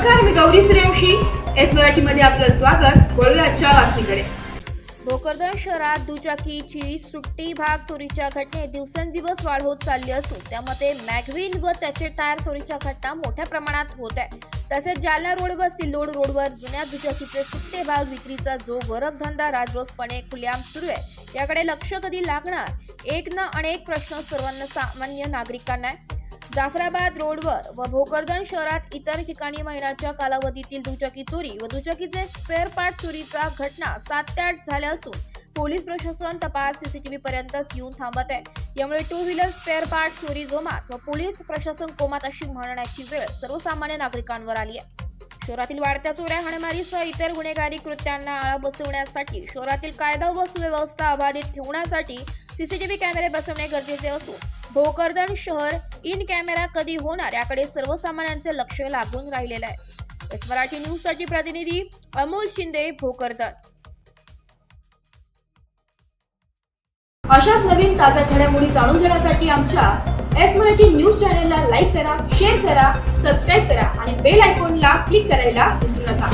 नमस्कार, मी गौरी सूर्यवंशी. एस मराठीमध्ये आपलं स्वागत. वळूया आजच्या बातमीकडे. भोकरदन शहरात दुचाकीची सुट्टी भाग चोरीच्या घटनेत दिवसेंदिवस वाढ होत चालली असून त्यामध्ये मॅगव्हिन व त्याचे टायर चोरीच्या घटना मोठ्या प्रमाणात होत आहे. तसेच जालना रोड व सिल्लोड रोडवर जुन्या दुचाकीचे सुट्टे भाग विक्रीचा जो गरगधंदा राजरोसपणे खुलेआम सुरू आहे याकडे लक्ष कधी लागणार, एक ना अनेक प्रश्न सर्वांना सामान्य नागरिकांना आहे. जाफराबाद रोडवर व भोकरदन शहरात इतर ठिकाणी महिन्याच्या कालावधीतील दुचाकी चोरी व दुचाकीचे स्पेअर पार्ट चोरीचा घटना 7 ते 8 झाल्या असून पोलीस प्रशासन तपास सीसीटीव्ही पर्यंतच येऊन थांबत आहे. यामुळे टू व्हीलर स्पेअर पार्ट चोरी जोमात व पोलीस प्रशासन कोमात अशी म्हणण्याची वेळ सर्वसामान्य नागरिकांवर आली आहे. शहरातील वाढत्या चोऱ्या, हाणामारीसह इतर गुन्हेगारी कृत्यांना आळा बसवण्यासाठी शहरातील कायदा व सुव्यवस्था अबाधित ठेवण्यासाठी सीसीटीव्ही कॅमेरे बसवणे गरजेचे असून भोकरदन शहर इन कॅमेरा कधी होणार याकडे सर्वसामान्यांचे लक्ष लागून राहिलेले आहे. एस मराठी न्यूज साठी प्रतिनिधी अमोल शिंदे, भोकरदन. अशाच नवीन ताज्या घडामोडी जाणून घेण्यासाठी आमच्या एस मराठी न्यूज चॅनलला लाईक करा, शेअर करा, सबस्क्राईब करा आणि बेल आयकॉनला क्लिक करायला विसरू नका.